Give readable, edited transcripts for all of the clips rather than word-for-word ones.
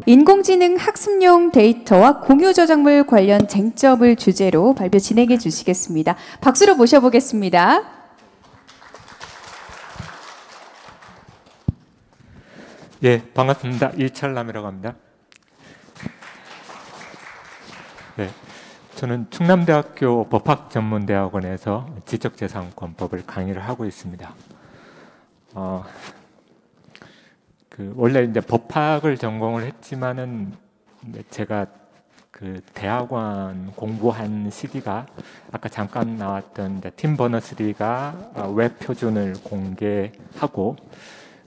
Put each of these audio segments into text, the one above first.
인공지능 학습용 데이터와 공유 저작물 관련 쟁점을 주제로 발표 진행해 주시겠습니다. 박수로 모셔보겠습니다. 예, 반갑습니다. 이철남이라고 합니다. 네, 저는 충남대학교 법학전문대학원에서 지적재산권법을 강의를 하고 있습니다. 원래 이제 법학을 전공을 했지만은 제가 그 대학원 공부한 시기가 아까 잠깐 나왔던 팀 버너스리가 웹 표준을 공개하고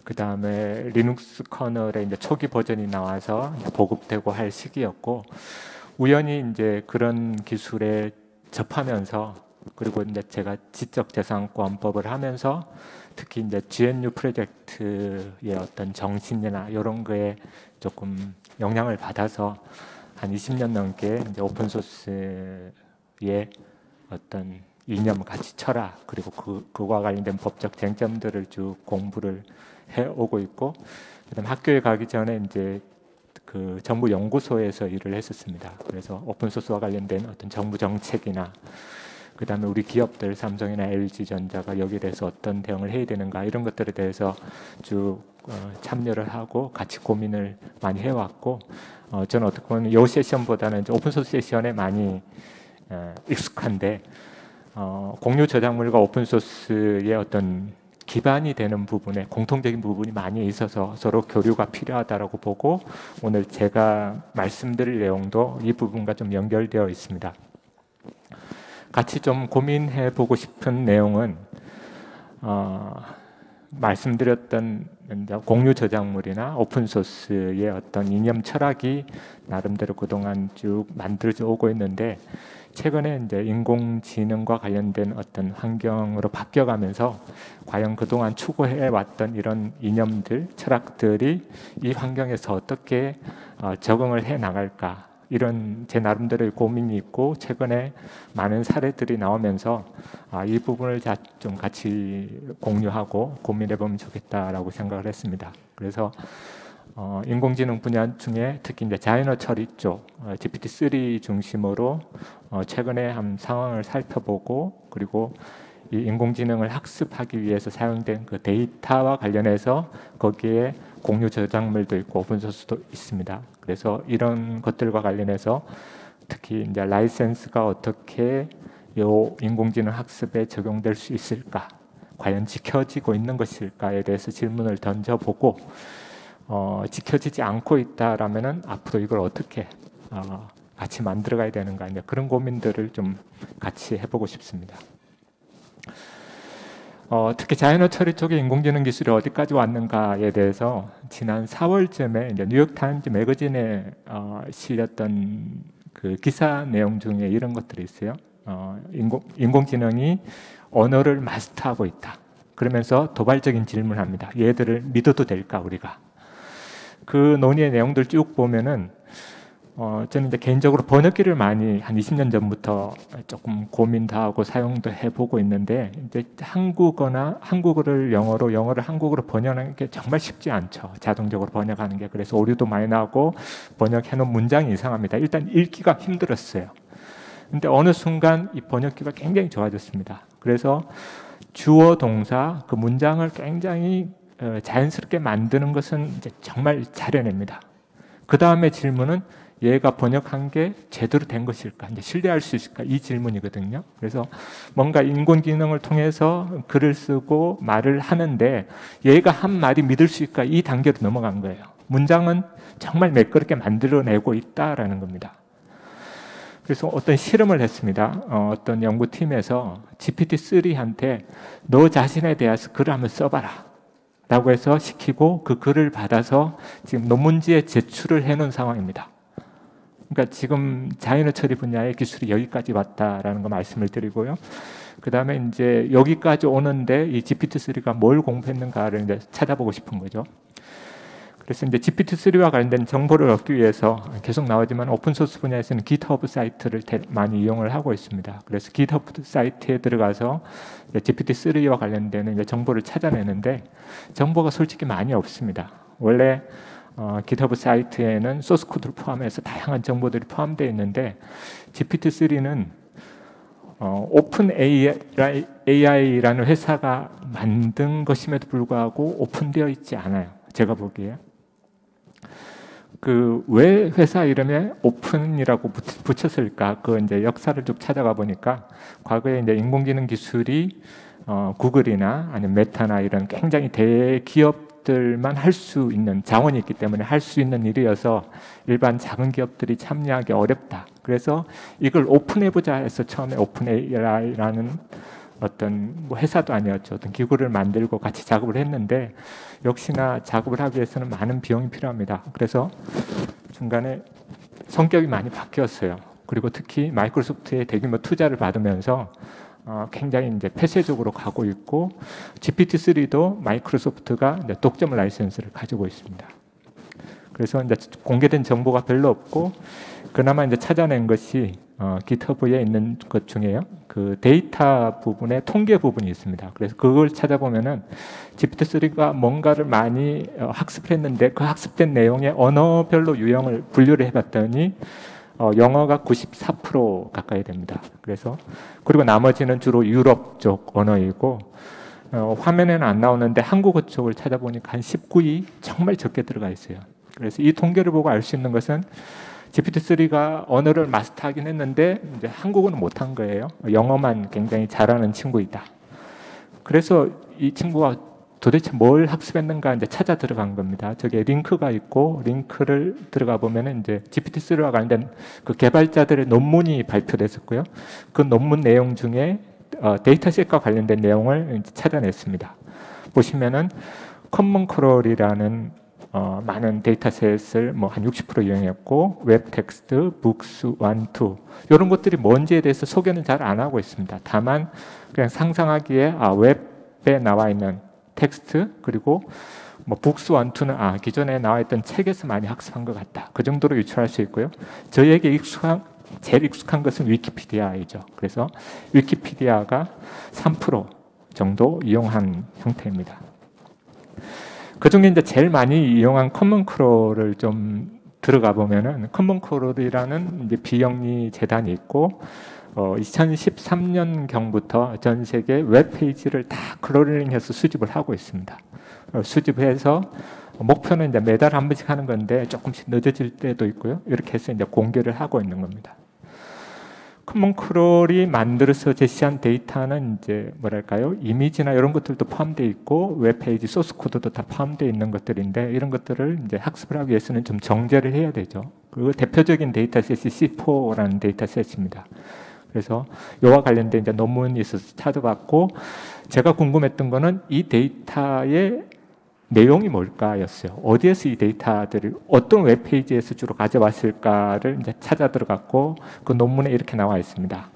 그 다음에 리눅스 커널의 이제 초기 버전이 나와서 보급되고 할 시기였고, 우연히 이제 그런 기술에 접하면서, 그리고 이제 제가 지적재산권법을 하면서 특히 이제 GNU 프로젝트의 어떤 정신이나 이런 거에 조금 영향을 받아서 한 20년 넘게 이제 오픈 소스의 어떤 이념, 가치, 철학, 그리고 그와 관련된 법적 쟁점들을 쭉 공부를 해오고 있고, 그다음 학교에 가기 전에 이제 그 정부 연구소에서 일을 했었습니다. 그래서 오픈 소스와 관련된 어떤 정부 정책이나 그다음에 우리 기업들 삼성이나 LG전자가 여기에 대해서 어떤 대응을 해야 되는가, 이런 것들에 대해서 쭉 참여를 하고 같이 고민을 많이 해왔고, 저는 어떻게 보면 이 세션보다는 오픈소스 세션에 많이 익숙한데, 공유 저작물과 오픈소스의 어떤 기반이 되는 부분에 공통적인 부분이 많이 있어서 서로 교류가 필요하다고 보고, 오늘 제가 말씀드릴 내용도 이 부분과 좀 연결되어 있습니다. 같이 좀 고민해 보고 싶은 내용은 말씀드렸던 공유 저작물이나 오픈소스의 어떤 이념 철학이 나름대로 그동안 쭉 만들어져 오고 있는데, 최근에 이제 인공지능과 관련된 어떤 환경으로 바뀌어가면서 과연 그동안 추구해 왔던 이런 이념들, 철학들이 이 환경에서 어떻게 적응을 해 나갈까, 이런 제 나름대로의 고민이 있고, 최근에 많은 사례들이 나오면서 이 부분을 좀 같이 공유하고 고민해 보면 좋겠다라고 생각을 했습니다. 그래서 인공지능 분야 중에 특히 이제 자연어 처리 쪽 GPT-3 중심으로 최근에 한 상황을 살펴보고, 그리고 이 인공지능을 학습하기 위해서 사용된 그 데이터와 관련해서 거기에 공유 저작물도 있고 오픈소스도 있습니다. 그래서 이런 것들과 관련해서 특히 이제 라이센스가 어떻게 요 인공지능 학습에 적용될 수 있을까, 과연 지켜지고 있는 것일까에 대해서 질문을 던져보고, 지켜지지 않고 있다라면은 앞으로 이걸 어떻게 같이 만들어가야 되는가, 이제 그런 고민들을 좀 같이 해보고 싶습니다. 특히 자연어 처리 쪽의 인공지능 기술이 어디까지 왔는가에 대해서 지난 4월쯤에 이제 뉴욕타임즈 매거진에 실렸던 그 기사 내용 중에 이런 것들이 있어요. 인공지능이 언어를 마스터하고 있다. 그러면서 도발적인 질문을 합니다. 얘들을 믿어도 될까 우리가? 그 논의의 내용들 쭉 보면은 저는 이제 개인적으로 번역기를 많이 한 20년 전부터 조금 고민도 하고 사용도 해보고 있는데, 이제 한국어를 영어로, 영어를 한국어로 번역하는 게 정말 쉽지 않죠. 자동적으로 번역하는 게. 그래서 오류도 많이 나고 번역해놓은 문장이 이상합니다. 일단 읽기가 힘들었어요. 근데 어느 순간 이 번역기가 굉장히 좋아졌습니다. 그래서 주어 동사 그 문장을 굉장히 자연스럽게 만드는 것은 이제 정말 잘해냅니다. 그 다음에 질문은 얘가 번역한 게 제대로 된 것일까, 이제 신뢰할 수 있을까, 이 질문이거든요. 그래서 뭔가 인공지능을 통해서 글을 쓰고 말을 하는데 얘가 한 말이 믿을 수 있을까, 이 단계로 넘어간 거예요. 문장은 정말 매끄럽게 만들어내고 있다라는 겁니다. 그래서 어떤 실험을 했습니다. 어떤 연구팀에서 GPT-3한테 너 자신에 대해서 글을 한번 써봐라 라고 해서 시키고, 그 글을 받아서 지금 논문지에 제출을 해놓은 상황입니다. 그러니까 지금 자연어 처리 분야의 기술이 여기까지 왔다라는 거 말씀을 드리고요. 그 다음에 이제 여기까지 오는데 이 GPT-3가 뭘 공부했는가를 이제 찾아보고 싶은 거죠. 그래서 이제 GPT-3와 관련된 정보를 얻기 위해서 계속 나오지만 오픈소스 분야에서는 GitHub 사이트를 많이 이용을 하고 있습니다. 그래서 GitHub 사이트에 들어가서 GPT-3와 관련된 이제 정보를 찾아내는데 정보가 솔직히 많이 없습니다. 원래 GitHub 사이트에는 소스 코드를 포함해서 다양한 정보들이 포함되어 있는데 GPT-3는 오픈 AI라는 회사가 만든 것임에도 불구하고 오픈되어 있지 않아요. 제가 보기에. 왜 회사 이름에 오픈이라고 붙였을까? 그 이제 역사를 쭉 찾아가 보니까 과거에 이제 인공지능 기술이 구글이나 아니면 메타나 이런 굉장히 대기업들만 할 수 있는 자원이 있기 때문에 할 수 있는 일이어서 일반 작은 기업들이 참여하기 어렵다. 그래서 이걸 오픈해보자 해서 처음에 오픈 AI라는 어떤 뭐 회사도 아니었죠. 어떤 기구를 만들고 같이 작업을 했는데 역시나 작업을 하기 위해서는 많은 비용이 필요합니다. 그래서 중간에 성격이 많이 바뀌었어요. 그리고 특히 마이크로소프트의 대규모 투자를 받으면서 굉장히 이제 폐쇄적으로 가고 있고 GPT-3도 마이크로소프트가 이제 독점 라이센스를 가지고 있습니다. 그래서 이제 공개된 정보가 별로 없고 그나마 이제 찾아낸 것이 GitHub에 있는 것 중에요. 그 데이터 부분에 통계 부분이 있습니다. 그래서 그걸 찾아보면은 GPT-3가 뭔가를 많이 학습을 했는데 그 학습된 내용의 언어별로 유형을 분류를 해봤더니 영어가 94% 가까이 됩니다. 그래서 그리고 나머지는 주로 유럽 쪽 언어이고 화면에는 안 나오는데 한국어 쪽을 찾아보니까 한 19위 정말 적게 들어가 있어요. 그래서 이 통계를 보고 알 수 있는 것은 GPT-3가 언어를 마스터하긴 했는데 이제 한국어는 못한 거예요. 영어만 굉장히 잘하는 친구이다. 그래서 이 친구가 도대체 뭘 학습했는가 이제 찾아 들어간 겁니다. 저기에 링크가 있고 링크를 들어가 보면은 이제 GPT-3와 관련된 그 개발자들의 논문이 발표됐었고요. 그 논문 내용 중에 데이터셋과 관련된 내용을 찾아냈습니다. 보시면은 커먼 크롤이라는 많은 데이터셋을 뭐 한 60% 이용했고 웹 텍스트, 북스, 1, 2 이런 것들이 뭔지에 대해서 소개는 잘 안 하고 있습니다. 다만 그냥 상상하기에 웹에 나와 있는 텍스트 그리고 뭐 북스 1, 2는 기존에 나와 있던 책에서 많이 학습한 것 같다. 그 정도로 유추할 수 있고요. 저희에게 제일 익숙한 것은 위키피디아이죠. 그래서 위키피디아가 3% 정도 이용한 형태입니다. 그 중에 이제 제일 많이 이용한 커먼 크롤을 좀 들어가 보면은 커먼 크롤이라는 이제 비영리 재단이 있고 2013년 경부터 전 세계 웹 페이지를 다 크롤링해서 수집을 하고 있습니다. 수집해서 목표는 이제 매달 한 번씩 하는 건데 조금씩 늦어질 때도 있고요. 이렇게 해서 이제 공개를 하고 있는 겁니다. 커먼 크롤이 만들어서 제시한 데이터는 이제 뭐랄까요? 이미지나 이런 것들도 포함되어 있고 웹페이지 소스 코드도 다 포함되어 있는 것들인데 이런 것들을 이제 학습을 하기 위해서는 좀 정제를 해야 되죠. 그 대표적인 데이터셋이 C4라는 데이터셋입니다. 그래서 이와 관련된 이제 논문이 있어서 찾아봤고 제가 궁금했던 거는 이 데이터의 내용이 뭘까였어요. 어디에서 이 데이터들을 어떤 웹페이지에서 주로 가져왔을까를 이제 찾아 들어갔고 그 논문에 이렇게 나와 있습니다.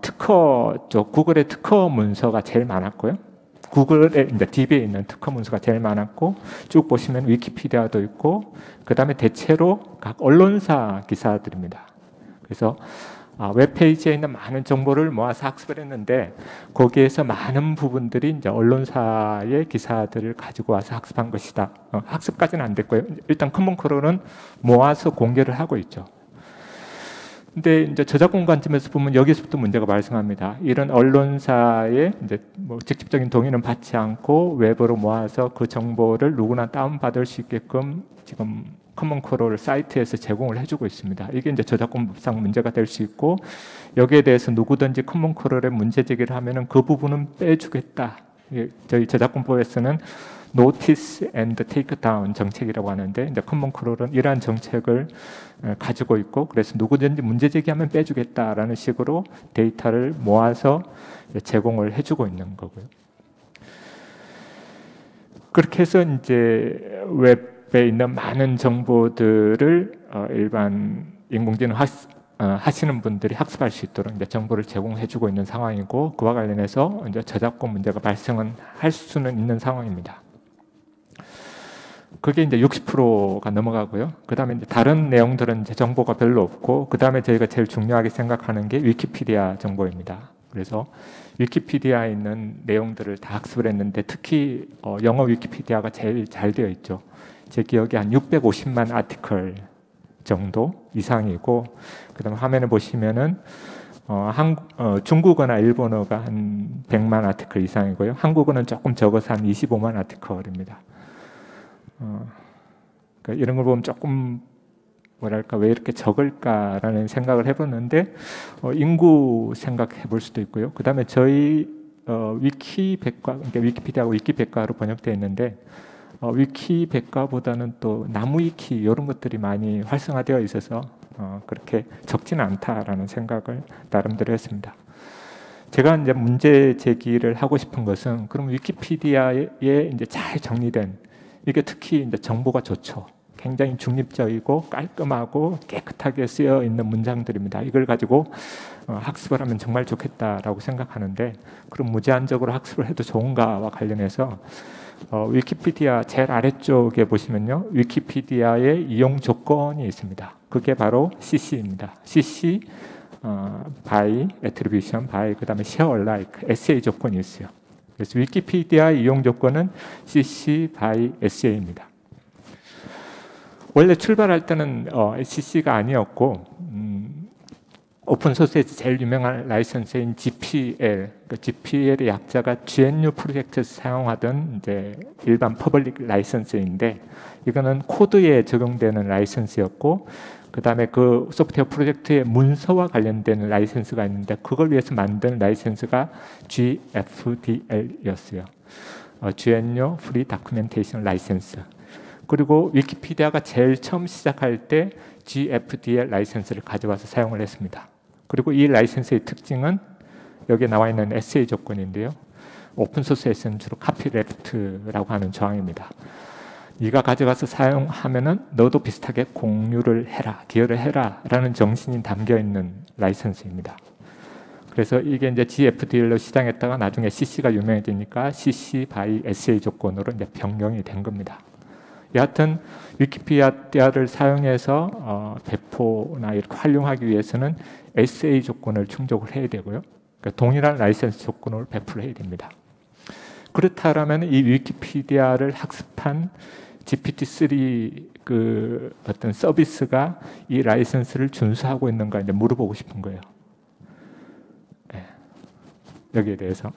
특허 쪽 구글의 특허 문서가 제일 많았고요. 구글의 이제 DB에 있는 특허 문서가 제일 많았고 쭉 보시면 위키피디아도 있고 그 다음에 대체로 각 언론사 기사들입니다. 그래서 웹페이지에 있는 많은 정보를 모아서 학습을 했는데 거기에서 많은 부분들이 이제 언론사의 기사들을 가지고 와서 학습한 것이다. 학습까지는 안 됐고요. 일단 커먼 크롤은 모아서 공개를 하고 있죠. 근데 이제 저작권 관점에서 보면 여기서부터 문제가 발생합니다. 이런 언론사의 이제 뭐 직접적인 동의는 받지 않고 웹으로 모아서 그 정보를 누구나 다운받을 수 있게끔 지금 커먼 크롤 사이트에서 제공을 해주고 있습니다. 이게 이제 저작권법상 문제가 될 수 있고 여기에 대해서 누구든지 커먼 크롤에 문제 제기를 하면은 그 부분은 빼주겠다. 저희 저작권법에서는 Notice and Take Down 정책이라고 하는데 이제 커먼 크롤은 이러한 정책을 가지고 있고 그래서 누구든지 문제 제기하면 빼주겠다라는 식으로 데이터를 모아서 제공을 해주고 있는 거고요. 그렇게 해서 이제 웹에 있는 많은 정보들을 일반 인공지능 하시는 분들이 학습할 수 있도록 이제 정보를 제공해주고 있는 상황이고 그와 관련해서 이제 저작권 문제가 발생은 할 수는 있는 상황입니다. 그게 이제 60%가 넘어가고요. 그 다음에 이제 다른 내용들은 이제 정보가 별로 없고 그 다음에 저희가 제일 중요하게 생각하는 게 위키피디아 정보입니다. 그래서 위키피디아에 있는 내용들을 다 학습을 했는데 특히 영어 위키피디아가 제일 잘 되어 있죠. 제 기억에 한 650만 아티클 정도 이상이고, 그다음 화면에 보시면은 중국어나 일본어가 한 100만 아티클 이상이고요. 한국어는 조금 적어서 한 25만 아티클입니다. 그러니까 이런 걸 보면 조금 뭐랄까 왜 이렇게 적을까라는 생각을 해봤는데 인구 생각해 볼 수도 있고요. 그 다음에 저희 위키백과, 그러니까 위키피디아하고 위키백과로 번역되어 있는데 위키백과보다는 또 나무위키 이런 것들이 많이 활성화되어 있어서 그렇게 적지는 않다라는 생각을 나름대로 했습니다. 제가 이제 문제 제기를 하고 싶은 것은 그럼 위키피디아에 이제 잘 정리된 이게 특히 이제 정보가 좋죠. 굉장히 중립적이고 깔끔하고 깨끗하게 쓰여 있는 문장들입니다. 이걸 가지고 학습을 하면 정말 좋겠다라고 생각하는데 그럼 무제한적으로 학습을 해도 좋은가와 관련해서 위키피디아 제일 아래쪽에 보시면요. 위키피디아의 이용 조건이 있습니다. 그게 바로 CC입니다. CC, by, attribution, by, 그 다음에 share alike, SA 조건이 있어요. 그래서 위키피디아 이용 조건은 CC, by, SA입니다. 원래 출발할 때는 CC가 아니었고 오픈소스에서 제일 유명한 라이선스인 GPL, 그러니까 GPL의 약자가 GNU 프로젝트에서 사용하던 이제 일반 퍼블릭 라이선스인데 이거는 코드에 적용되는 라이선스였고 그 다음에 그 소프트웨어 프로젝트의 문서와 관련된 라이선스가 있는데 그걸 위해서 만든 라이선스가 GFDL이었어요. GNU Free Documentation License. 그리고 위키피디아가 제일 처음 시작할 때 GFDL 라이선스를 가져와서 사용을 했습니다. 그리고 이 라이선스의 특징은 여기에 나와 있는 SA 조건인데요. 오픈소스에서는 주로 카피레프트라고 하는 조항입니다. 네가 가져가서 사용하면은 너도 비슷하게 공유를 해라, 기여를 해라 라는 정신이 담겨있는 라이선스입니다. 그래서 이게 이제 GFDL로 시작했다가 나중에 CC가 유명해지니까 CC by SA 조건으로 이제 변경이 된 겁니다. 여하튼 위키피디아를 사용해서 배포나 이렇게 활용하기 위해서는 SA 조건을 충족을 해야 되고요. 그러니까 동일한 라이선스 조건을 배포를 해야 됩니다. 그렇다면 이 위키피디아를 학습한 GPT-3 그 어떤 서비스가 이 라이선스를 준수하고 있는가 이제 물어보고 싶은 거예요. 네. 여기에 대해서.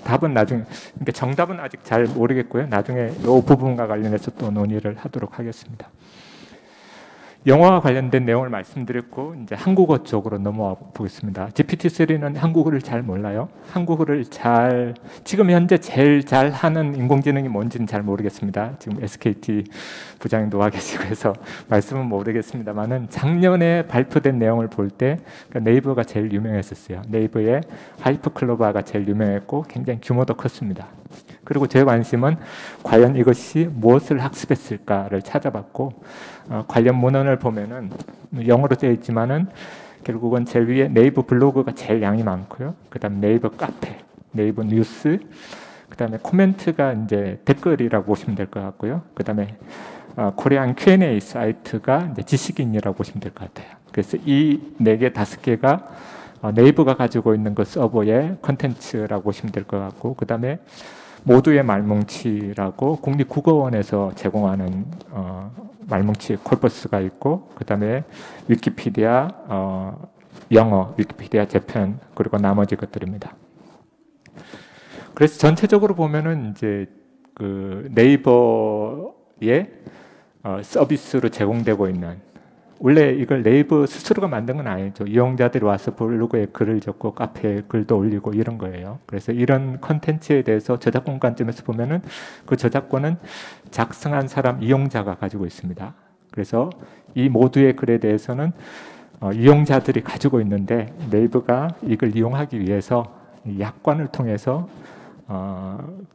답은 나중에, 그러니까 정답은 아직 잘 모르겠고요. 나중에 이 부분과 관련해서 또 논의를 하도록 하겠습니다. 영어와 관련된 내용을 말씀드렸고 이제 한국어 쪽으로 넘어와 보겠습니다. GPT-3는 한국어를 잘 몰라요. 한국어를 지금 현재 제일 잘하는 인공지능이 뭔지는 잘 모르겠습니다. 지금 SKT 부장님도 와 계시고 해서 말씀은 모르겠습니다만은 작년에 발표된 내용을 볼 때 그러니까 네이버가 제일 유명했었어요. 네이버의 하이퍼클로바가 제일 유명했고 굉장히 규모도 컸습니다. 그리고 제 관심은 과연 이것이 무엇을 학습했을까를 찾아봤고 관련 문헌을 보면은 영어로 되어 있지만은 결국은 제일 위에 네이버 블로그가 제일 양이 많고요. 그다음 네이버 카페, 네이버 뉴스, 그다음에 코멘트가 이제 댓글이라고 보시면 될 것 같고요. 그다음에 코리안 Q&A 사이트가 이제 지식인이라고 보시면 될 것 같아요. 그래서 이 4개, 5개가 네이버가 가지고 있는 그 서버의 컨텐츠라고 보시면 될 것 같고, 그다음에 모두의 말뭉치라고 국립국어원에서 제공하는 말뭉치 콜퍼스가 있고, 그다음에 위키피디아 영어, 위키피디아 재편, 그리고 나머지 것들입니다. 그래서 전체적으로 보면은 이제 그 네이버의 서비스로 제공되고 있는, 원래 이걸 네이버 스스로가 만든 건 아니죠. 이용자들이 와서 블로그에 글을 적고 카페에 글도 올리고 이런 거예요. 그래서 이런 컨텐츠에 대해서 저작권 관점에서 보면은 그 저작권은 작성한 사람 이용자가 가지고 있습니다. 그래서 이 모두의 글에 대해서는 이용자들이 가지고 있는데 네이버가 이걸 이용하기 위해서 약관을 통해서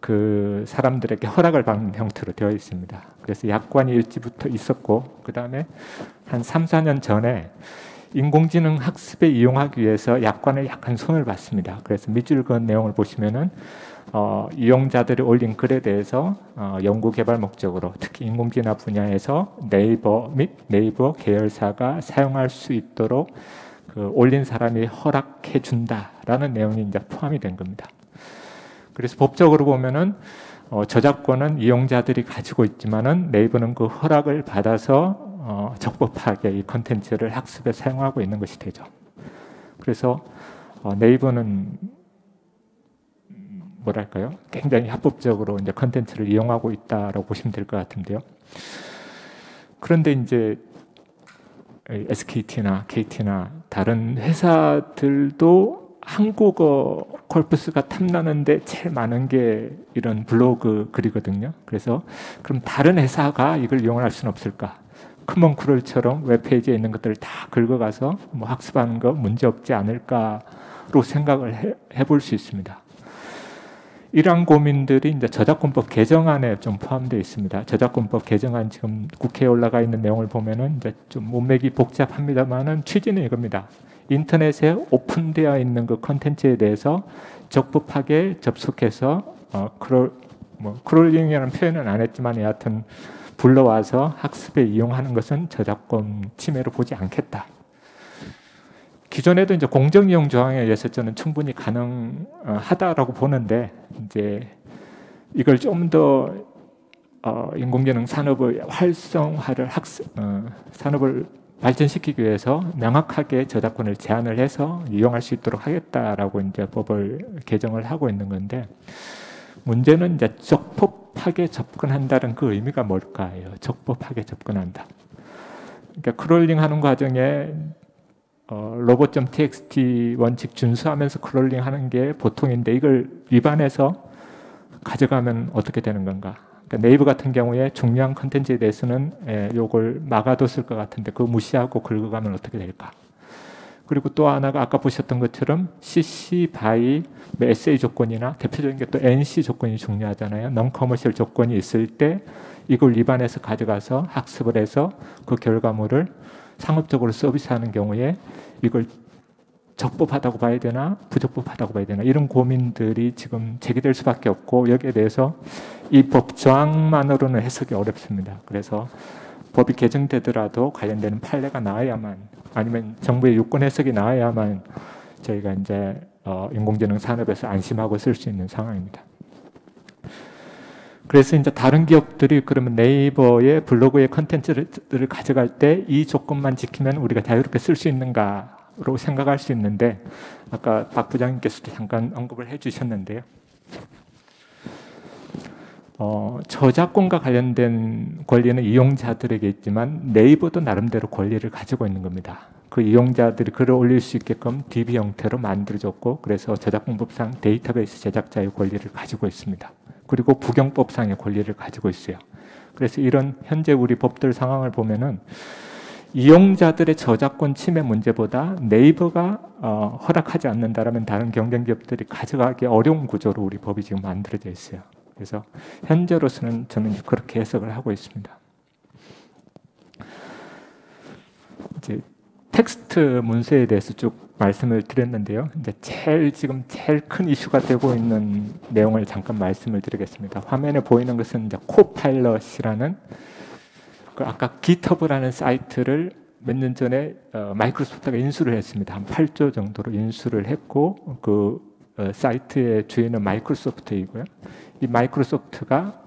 그 사람들에게 허락을 받는 형태로 되어 있습니다. 그래서 약관이 일찍부터 있었고, 그 다음에 한 3, 4년 전에 인공지능 학습에 이용하기 위해서 약관을 약간 손을 봤습니다. 그래서 밑줄 그은 내용을 보시면은 이용자들이 올린 글에 대해서 연구 개발 목적으로 특히 인공지능 분야에서 네이버 및 네이버 계열사가 사용할 수 있도록 그 올린 사람이 허락해 준다라는 내용이 이제 포함이 된 겁니다. 그래서 법적으로 보면은 저작권은 이용자들이 가지고 있지만은 네이버는 그 허락을 받아서 적법하게 이 컨텐츠를 학습에 사용하고 있는 것이 되죠. 그래서 네이버는 뭐랄까요? 굉장히 합법적으로 이제 컨텐츠를 이용하고 있다라고 보시면 될 것 같은데요. 그런데 이제 SKT나 KT나 다른 회사들도 한국어 corpus가 탐나는데 제일 많은 게 이런 블로그 글이거든요. 그래서 그럼 다른 회사가 이걸 이용할 수는 없을까? 커먼크롤처럼 웹페이지에 있는 것들을 다 긁어가서 뭐 학습하는 거 문제 없지 않을까로 생각을 해볼 수 있습니다. 이러한 고민들이 이제 저작권법 개정안에 좀 포함되어 있습니다. 저작권법 개정안 지금 국회에 올라가 있는 내용을 보면은 이제 좀 문맥이 복잡합니다만은 취지는 이겁니다. 인터넷에 오픈되어 있는 그 컨텐츠에 대해서 적법하게 접속해서 크롤링이라는 표현은 안 했지만 여하튼 불러와서 학습에 이용하는 것은 저작권 침해로 보지 않겠다. 기존에도 이제 공정 이용 조항에 의해서 저는 충분히 가능하다라고 보는데 이제 이걸 좀 더 인공지능 산업의 활성화를 산업을 발전시키기 위해서 명확하게 저작권을 제한을 해서 이용할 수 있도록 하겠다라고 이제 법을 개정을 하고 있는 건데 문제는 이제 적법하게 접근한다는 그 의미가 뭘까요? 적법하게 접근한다. 그러니까 크롤링하는 과정에 robot.txt 원칙 준수하면서 크롤링하는 게 보통인데 이걸 위반해서 가져가면 어떻게 되는 건가? 그러니까 네이버 같은 경우에 중요한 컨텐츠에 대해서는 요걸 막아뒀을 것 같은데 그거 무시하고 긁어가면 어떻게 될까? 그리고 또 하나가 아까 보셨던 것처럼 CC, BY, SA 조건이나 대표적인 게 또 NC 조건이 중요하잖아요. non-commercial 조건이 있을 때 이걸 위반해서 가져가서 학습을 해서 그 결과물을 상업적으로 서비스하는 경우에 이걸 적법하다고 봐야 되나 부적법하다고 봐야 되나 이런 고민들이 지금 제기될 수밖에 없고 여기에 대해서 이 법 조항만으로는 해석이 어렵습니다. 그래서 법이 개정되더라도 관련되는 판례가 나와야만 아니면 정부의 유권 해석이 나와야만 저희가 이제 인공지능 산업에서 안심하고 쓸 수 있는 상황입니다. 그래서 이제 다른 기업들이 그러면 네이버의 블로그의 컨텐츠를 가져갈 때 이 조건만 지키면 우리가 자유롭게 쓸 수 있는가로 생각할 수 있는데 아까 박 부장님께서도 잠깐 언급을 해주셨는데요. 저작권과 관련된 권리는 이용자들에게 있지만 네이버도 나름대로 권리를 가지고 있는 겁니다. 그 이용자들이 글을 올릴 수 있게끔 DB 형태로 만들어졌고 그래서 저작권법상 데이터베이스 제작자의 권리를 가지고 있습니다. 그리고 부경법상의 권리를 가지고 있어요. 그래서 이런 현재 우리 법들 상황을 보면은 이용자들의 저작권 침해 문제보다 네이버가 허락하지 않는다라면 다른 경쟁 기업들이 가져가기 어려운 구조로 우리 법이 지금 만들어져 있어요. 그래서 현재로서는 저는 그렇게 해석을 하고 있습니다. 이제 텍스트 문서에 대해서 쭉 말씀을 드렸는데요. 이제 지금 제일 큰 이슈가 되고 있는 내용을 잠깐 말씀을 드리겠습니다. 화면에 보이는 것은 이제 코파일럿이라는 그 아까 GitHub라는 사이트를 몇 년 전에 마이크로소프트가 인수를 했습니다. 한 8조 정도로 인수를 했고 그 사이트의 주인은 마이크로소프트이고요. 이 마이크로소프트가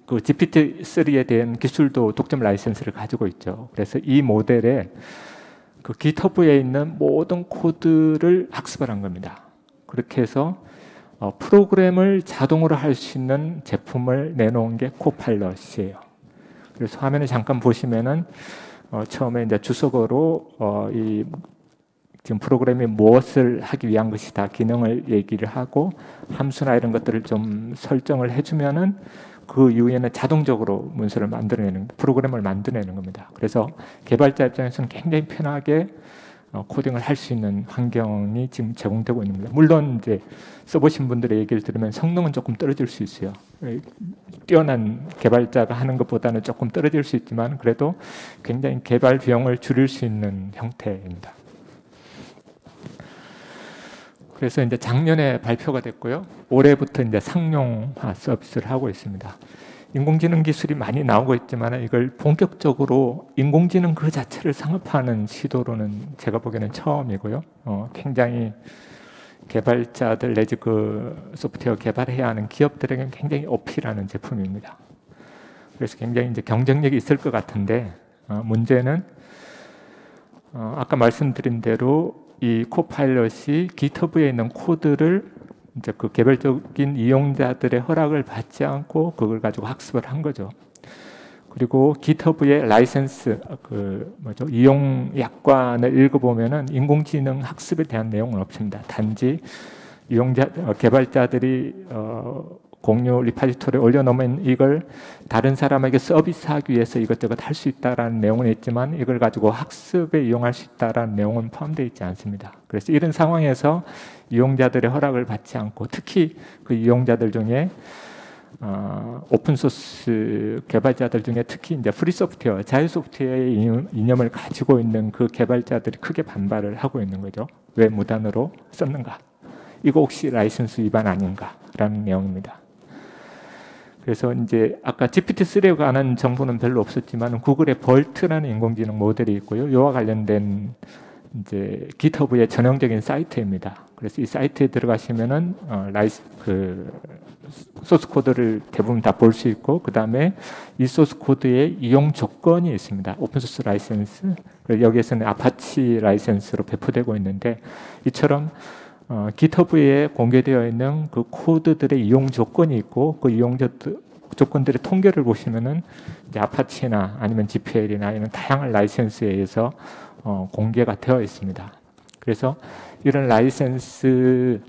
그 GPT-3에 대한 기술도 독점 라이센스를 가지고 있죠. 그래서 이 모델에 그 GitHub에 있는 모든 코드를 학습을 한 겁니다. 그렇게 해서 프로그램을 자동으로 할 수 있는 제품을 내놓은 게 코파일럿이에요. 그래서 화면에 잠깐 보시면은 처음에 이제 주석어로 이 지금 프로그램이 무엇을 하기 위한 것이다 기능을 얘기를 하고 함수나 이런 것들을 좀 설정을 해주면은 그 이후에는 자동적으로 문서를 만들어내는 프로그램을 만들어내는 겁니다. 그래서 개발자 입장에서는 굉장히 편하게 코딩을 할 수 있는 환경이 지금 제공되고 있는 겁니다. 물론 이제 써보신 분들의 얘기를 들으면 성능은 조금 떨어질 수 있어요. 뛰어난 개발자가 하는 것보다는 조금 떨어질 수 있지만 그래도 굉장히 개발 비용을 줄일 수 있는 형태입니다. 그래서 이제 작년에 발표가 됐고요. 올해부터 이제 상용화 서비스를 하고 있습니다. 인공지능 기술이 많이 나오고 있지만 이걸 본격적으로 인공지능 그 자체를 상업화하는 시도로는 제가 보기에는 처음이고요. 굉장히 개발자들 내지 그 소프트웨어 개발해야 하는 기업들에게 굉장히 어필하는 제품입니다. 그래서 굉장히 이제 경쟁력이 있을 것 같은데 문제는 아까 말씀드린 대로 이 코파일럿이 GitHub에 있는 코드를 이제 그 개별적인 이용자들의 허락을 받지 않고 그걸 가지고 학습을 한 거죠. 그리고 GitHub의 라이센스 이용 약관을 읽어보면은 인공지능 학습에 대한 내용은 없습니다. 단지 개발자들이 공유 리파지토리에 올려놓으면 이걸 다른 사람에게 서비스하기 위해서 이것저것 할 수 있다라는 내용은 있지만 이걸 가지고 학습에 이용할 수 있다라는 내용은 포함되어 있지 않습니다. 그래서 이런 상황에서 이용자들의 허락을 받지 않고 특히 그 이용자들 중에 오픈소스 개발자들 중에 특히 이제 프리 소프트웨어, 자유 소프트웨어의 이념을 가지고 있는 그 개발자들이 크게 반발을 하고 있는 거죠. 왜 무단으로 썼는가? 이거 혹시 라이선스 위반 아닌가라는 내용입니다. 그래서 이제 아까 GPT-3에 관한 정보는 별로 없었지만 구글의 벌트라는 인공지능 모델이 있고요. 이와 관련된 이제 GitHub의 전형적인 사이트입니다. 그래서 이 사이트에 들어가시면은 소스 코드를 대부분 다 볼 수 있고 그 다음에 이 소스 코드의 이용 조건이 있습니다. 오픈소스 라이센스, 여기에서는 아파치 라이센스로 배포되고 있는데 이처럼 GitHub에 공개되어 있는 그 코드들의 이용 조건이 있고 그 이용 조건들의 통계를 보시면은 이제 아파치나 아니면 GPL이나 이런 다양한 라이센스에 의해서 공개가 되어 있습니다. 그래서 이런 라이센스들을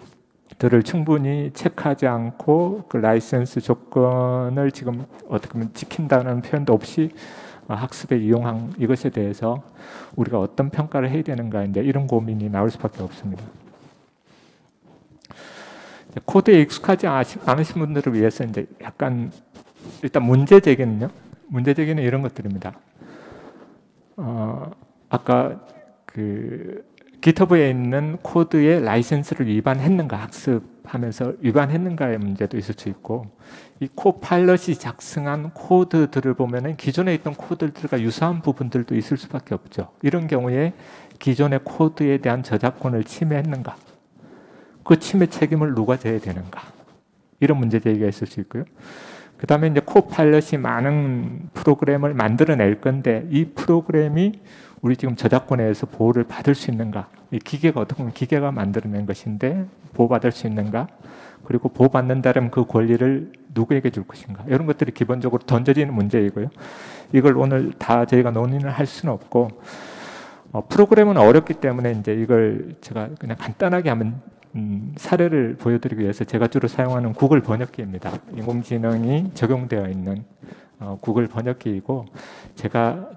충분히 체크하지 않고 그 라이센스 조건을 지금 어떻게 보면 지킨다는 표현도 없이 학습에 이용한 이것에 대해서 우리가 어떤 평가를 해야 되는가 이제 이런 고민이 나올 수밖에 없습니다. 코드에 익숙하지 않으신 분들을 위해서 이제 약간 일단 문제 제기는 이런 것들입니다. 아까 그 GitHub에 있는 코드의 라이센스를 위반했는가 학습하면서 위반했는가의 문제도 있을 수 있고 이 코파일럿이 작성한 코드들을 보면은 기존에 있던 코드들과 유사한 부분들도 있을 수밖에 없죠. 이런 경우에 기존의 코드에 대한 저작권을 침해했는가? 그 침해 책임을 누가 져야 되는가? 이런 문제 제기가 있을 수 있고요. 그 다음에 이제 코파일럿이 많은 프로그램을 만들어낼 건데 이 프로그램이 우리 지금 저작권에 의해서 보호를 받을 수 있는가? 이 기계가 어떻게 보면 기계가 만들어낸 것인데 보호받을 수 있는가? 그리고 보호받는다면 그 권리를 누구에게 줄 것인가? 이런 것들이 기본적으로 던져지는 문제이고요. 이걸 오늘 다 저희가 논의를 할 수는 없고 프로그램은 어렵기 때문에 이제 이걸 제가 그냥 간단하게 하면 사례를 보여드리기 위해서 제가 주로 사용하는 구글 번역기입니다. 인공지능이 적용되어 있는 구글 번역기이고 제가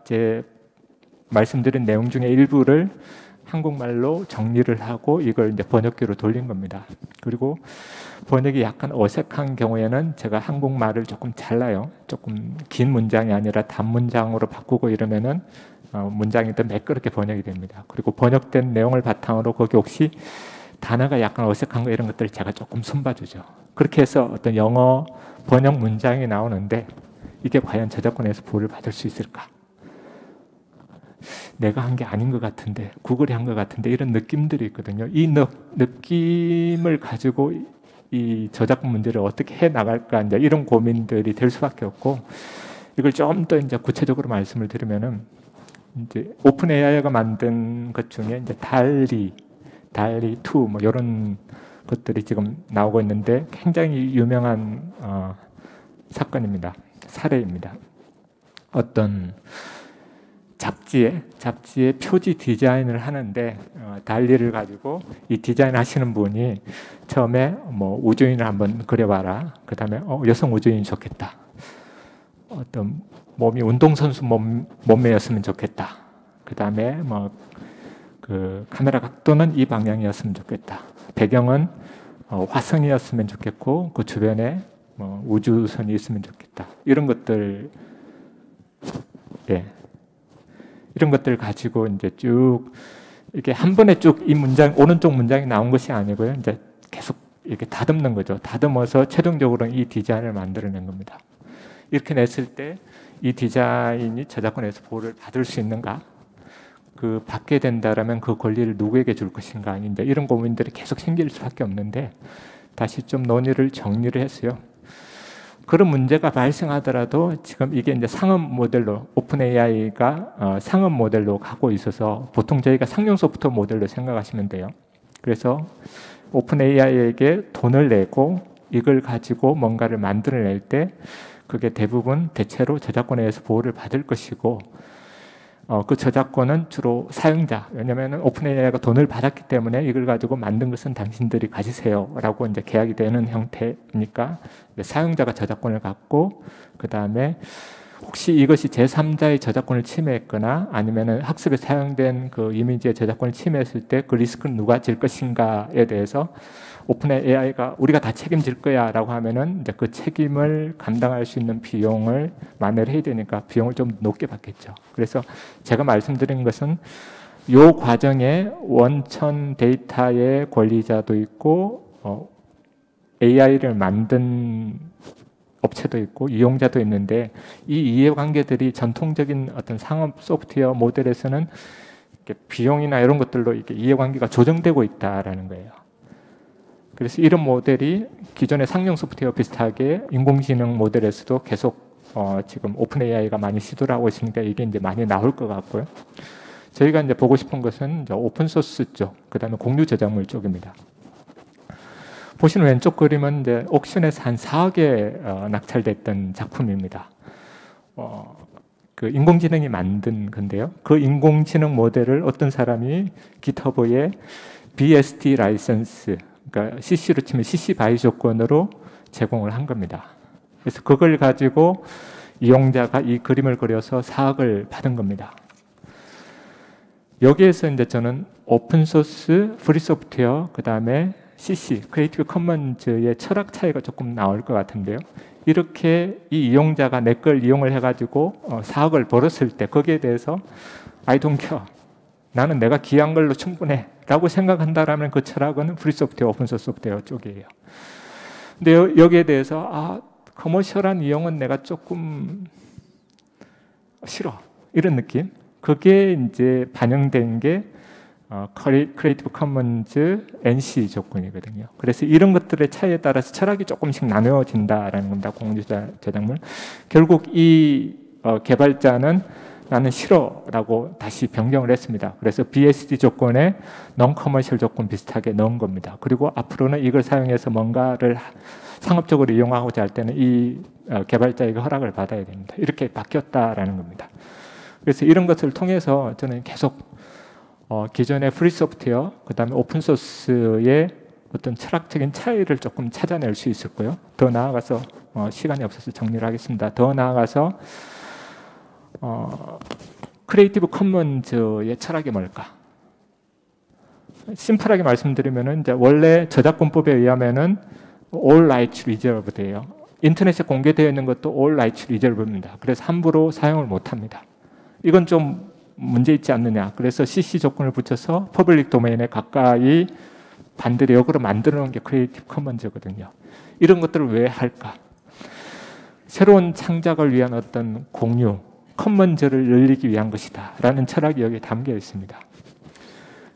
말씀드린 내용 중에 일부를 한국말로 정리를 하고 이걸 이제 번역기로 돌린 겁니다. 그리고 번역이 약간 어색한 경우에는 제가 한국말을 조금 잘라요. 조금 긴 문장이 아니라 단문장으로 바꾸고 이러면은 문장이 더 매끄럽게 번역이 됩니다. 그리고 번역된 내용을 바탕으로 거기 혹시 단어가 약간 어색한 거 이런 것들을 제가 조금 손봐주죠. 그렇게 해서 어떤 영어 번역 문장이 나오는데 이게 과연 저작권에서 보호를 받을 수 있을까? 내가 한 게 아닌 것 같은데 구글이 한 것 같은데 이런 느낌들이 있거든요. 이 느낌을 가지고 이 저작권 문제를 어떻게 해 나갈까 이제 이런 고민들이 될 수밖에 없고 이걸 좀 더 이제 구체적으로 말씀을 드리면은 이제 오픈 AI가 만든 것 중에 이제 달리 2 뭐 이런 것들이 지금 나오고 있는데 굉장히 유명한 사건입니다. 사례입니다. 어떤 잡지의 표지 디자인을 하는데 달리를 가지고 이 디자인 하시는 분이 처음에 뭐 우주인을 한번 그려봐라. 그 다음에 여성 우주인이 좋겠다. 어떤 몸이 운동선수 몸매였으면 좋겠다. 그 다음에 뭐 그 카메라 각도는 이 방향이었으면 좋겠다. 배경은 화성이었으면 좋겠고 그 주변에 뭐 우주선이 있으면 좋겠다. 이런 것들, 이런 것들 가지고 이제 쭉 이렇게 한 번에 쭉 이 문장 오른쪽 문장이 나온 것이 아니고요. 이제 계속 이렇게 다듬는 거죠. 다듬어서 최종적으로 이 디자인을 만들어낸 겁니다. 이렇게 냈을 때 이 디자인이 저작권에서 보호를 받을 수 있는가? 그 받게 된다라면 그 권리를 누구에게 줄 것인가, 이제 이런 고민들이 계속 생길 수밖에 없는데, 다시 좀 논의를 정리를 했어요. 그런 문제가 발생하더라도 지금 이게 이제 상업 모델로, 오픈 AI가 상업 모델로 가고 있어서 보통 저희가 상용 소프트웨어 모델로 생각하시면 돼요. 그래서 오픈 AI에게 돈을 내고 이걸 가지고 뭔가를 만들어낼 때 그게 대부분 대체로 저작권에 의해서 보호를 받을 것이고, 그 저작권은 주로 사용자, 왜냐하면 오픈 AI가 돈을 받았기 때문에 이걸 가지고 만든 것은 당신들이 가지세요라고 이제 계약이 되는 형태니까 사용자가 저작권을 갖고, 그 다음에 혹시 이것이 제3자의 저작권을 침해했거나 아니면 학습에 사용된 그 이미지의 저작권을 침해했을 때 그 리스크는 누가 질 것인가에 대해서 오픈 AI가 우리가 다 책임질 거야 라고 하면은 이제 그 책임을 감당할 수 있는 비용을 만회를 해야 되니까 비용을 좀 높게 받겠죠. 그래서 제가 말씀드린 것은 이 과정에 원천 데이터의 권리자도 있고 AI를 만든 업체도 있고 이용자도 있는데, 이 이해관계들이 전통적인 어떤 상업 소프트웨어 모델에서는 비용이나 이런 것들로 이렇게 이해관계가 조정되고 있다라는 거예요. 그래서 이런 모델이 기존의 상용 소프트웨어 비슷하게 인공지능 모델에서도 계속 지금 오픈 AI가 많이 시도를 하고 있으니까 이게 이제 많이 나올 것 같고요. 저희가 이제 보고 싶은 것은 이제 오픈 소스 쪽, 그다음에 공유 저작물 쪽입니다. 보시는 왼쪽 그림은 이제 옥션에서 한 4억에 낙찰됐던 작품입니다. 그 인공지능이 만든 건데요. 그 인공지능 모델을 어떤 사람이 GitHub에 BSD 라이선스, 그러니까 CC로 치면 CC 바이 조건으로 제공을 한 겁니다. 그래서 그걸 가지고 이용자가 이 그림을 그려서 4억을 받은 겁니다. 여기에서 이제 저는 오픈 소스, 프리 소프트웨어, 그 다음에 CC, 크리에이티브 커먼즈의 철학 차이가 조금 나올 것 같은데요. 이렇게 이 이용자가 내 걸 이용을 해가지고 4억을 벌었을 때 거기에 대해서 I don't care, 나는 내가 기여한 걸로 충분해 라고 생각한다라면 그 철학은 프리 소프트웨어, 오픈 소스 소프트웨어 쪽이에요. 근데 여기에 대해서 커머셜한 이용은 내가 조금 싫어, 이런 느낌, 그게 이제 반영된 게 크리에이티브 커먼즈 NC 조건이거든요. 그래서 이런 것들의 차이에 따라서 철학이 조금씩 나누어진다라는 겁니다. 공유 저작물. 결국 이 개발자는 나는 싫어라고 다시 변경을 했습니다. 그래서 BSD 조건에 non-commercial 조건 비슷하게 넣은 겁니다. 그리고 앞으로는 이걸 사용해서 뭔가를 상업적으로 이용하고자 할 때는 이 개발자에게 허락을 받아야 됩니다. 이렇게 바뀌었다라는 겁니다. 그래서 이런 것을 통해서 저는 계속 기존의 프리 소프트웨어, 그 다음에 오픈 소스의 어떤 철학적인 차이를 조금 찾아낼 수 있을 거예요. 더 나아가서 시간이 없어서 정리를 하겠습니다. 더 나아가서 크리에이티브 커먼즈의 철학이 뭘까? 심플하게 말씀드리면은 이제 원래 저작권법에 의하면은 all rights reserved예요. 인터넷에 공개되어 있는 것도 all rights reserved입니다. 그래서 함부로 사용을 못합니다. 이건 좀 문제 있지 않느냐. 그래서 CC 조건을 붙여서 퍼블릭 도메인에 가까이 반대로 역으로 만들어 놓은 게 크리에이티브 커먼즈거든요. 이런 것들을 왜 할까? 새로운 창작을 위한 어떤 공유, 커먼즈를 열리기 위한 것이다 라는 철학이 여기에 담겨 있습니다.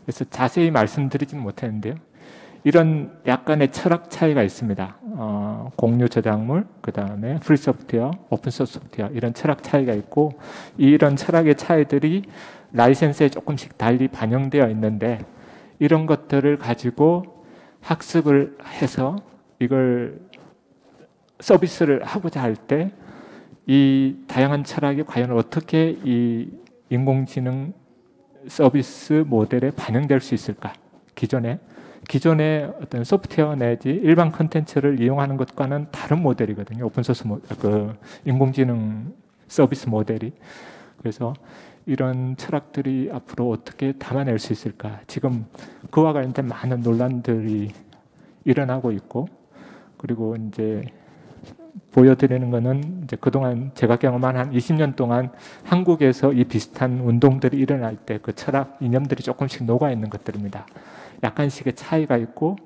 그래서 자세히 말씀드리지는 못했는데요. 이런 약간의 철학 차이가 있습니다. 공유 저작물, 그 다음에 프리 소프트웨어, 오픈 소스 소프트웨어, 이런 철학 차이가 있고, 이런 철학의 차이들이 라이센스에 조금씩 달리 반영되어 있는데, 이런 것들을 가지고 학습을 해서 이걸 서비스를 하고자 할 때 이 다양한 철학이 과연 어떻게 이 인공지능 서비스 모델에 반영될 수 있을까? 기존의 어떤 소프트웨어 내지 일반 컨텐츠를 이용하는 것과는 다른 모델이거든요. 오픈소스 그 인공지능 서비스 모델이. 그래서 이런 철학들이 앞으로 어떻게 담아낼 수 있을까? 지금 그와 관련된 많은 논란들이 일어나고 있고, 그리고 이제 보여드리는 거는 이제 그동안 제가 경험한 한 20년 동안 한국에서 이 비슷한 운동들이 일어날 때 그 철학 이념들이 조금씩 녹아 있는 것들입니다. 약간씩의 차이가 있고,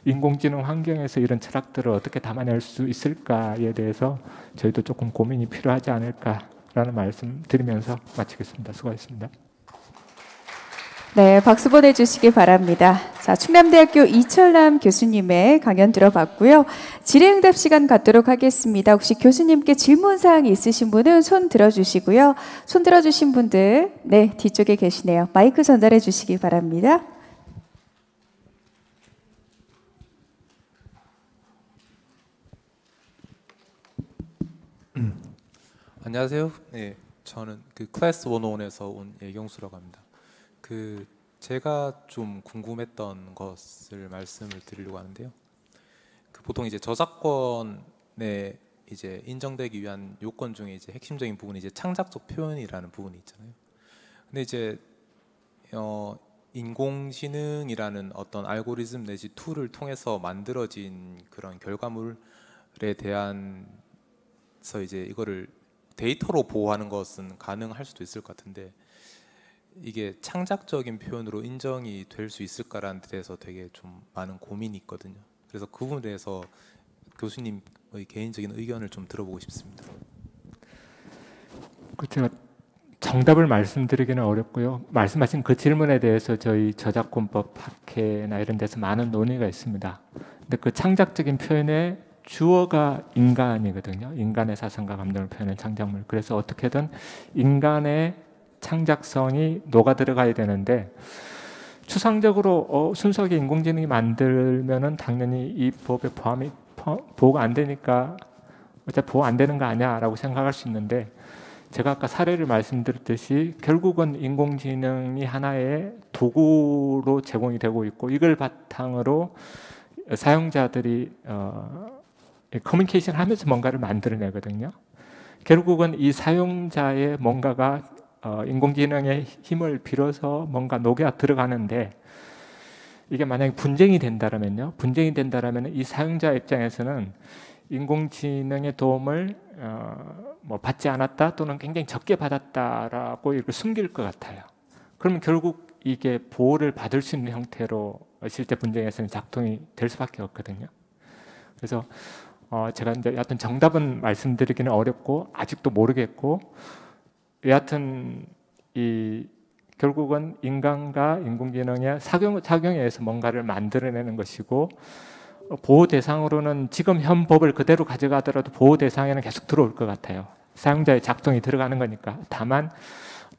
인공지능 환경에서 이런 철학들을 어떻게 담아낼 수 있을까에 대해서 저희도 조금 고민이 필요하지 않을까라는 말씀 드리면서 마치겠습니다. 수고하셨습니다. 네, 박수 보내주시기 바랍니다. 자, 충남대학교 이철남 교수님의 강연 들어봤고요. 질의응답 시간 갖도록 하겠습니다. 혹시 교수님께 질문사항 있으신 분은 손 들어주시고요. 손 들어주신 분들, 네, 뒤쪽에 계시네요. 마이크 전달해 주시기 바랍니다. 안녕하세요. 네, 저는 그 클래스 101에서 온 예경수라고 합니다. 제가 좀 궁금했던 것을 말씀을 드리려고 하는데요. 보통 이제 저작권에 이제 인정되기 위한 요건 중에 이제 핵심적인 부분이 이제 창작적 표현이라는 부분이 있잖아요. 근데 이제 인공지능이라는 어떤 알고리즘 내지 툴을 통해서 만들어진 그런 결과물에 대한서 이제 이거를 데이터로 보호하는 것은 가능할 수도 있을 것 같은데 이게 창작적인 표현으로 인정이 될 수 있을까라는 데 대해서 되게 좀 많은 고민이 있거든요. 그래서 그 부분에 대해서 교수님의 개인적인 의견을 좀 들어보고 싶습니다. 제가 정답을 말씀드리기는 어렵고요. 말씀하신 그 질문에 대해서 저희 저작권법 학회나 이런 데서 많은 논의가 있습니다. 근데 그 창작적인 표현의 주어가 인간이거든요. 인간의 사상과 감정을 표현한 창작물. 그래서 어떻게든 인간의 창작성이 녹아 들어가야 되는데 추상적으로 순수하게 인공지능이 만들면은 당연히 이 법에 보호가 안 되니까 어차피 보호 안 되는 거 아니야라고 생각할 수 있는데 제가 아까 사례를 말씀드렸듯이 결국은 인공지능이 하나의 도구로 제공이 되고 있고 이걸 바탕으로 사용자들이 커뮤니케이션 하면서 뭔가를 만들어내거든요. 결국은 이 사용자의 뭔가가 인공지능의 힘을 빌어서 뭔가 녹여 들어가는데 이게 만약에 분쟁이 된다면요. 분쟁이 된다면 이 사용자 입장에서는 인공지능의 도움을 받지 않았다 또는 굉장히 적게 받았다라고 이렇게 숨길 것 같아요. 그러면 결국 이게 보호를 받을 수 있는 형태로 실제 분쟁에서는 작동이 될 수밖에 없거든요. 그래서 제가 이제 여하튼 정답은 말씀드리기는 어렵고 아직도 모르겠고 여하튼 결국은 인간과 인공지능의 작용에 의해서 뭔가를 만들어내는 것이고 보호 대상으로는 지금 현 법을 그대로 가져가더라도 보호 대상에는 계속 들어올 것 같아요. 사용자의 작동이 들어가는 거니까. 다만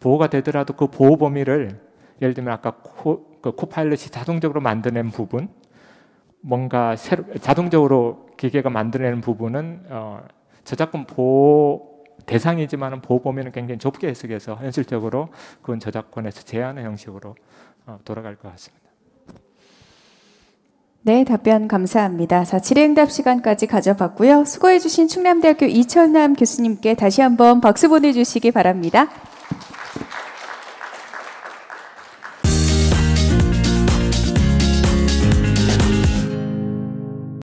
보호가 되더라도 그 보호 범위를 예를 들면 아까 코파일럿이 자동적으로 만들어낸 부분 뭔가 자동적으로 기계가 만들어내는 부분은 저작권 보호 대상이지만 보호 범위는 굉장히 좁게 해석해서 현실적으로 그건 저작권에서 제한의 형식으로 돌아갈 것 같습니다. 네, 답변 감사합니다. 자, 질의응답 시간까지 가져봤고요. 수고해주신 충남대학교 이철남 교수님께 다시 한번 박수 보내주시기 바랍니다.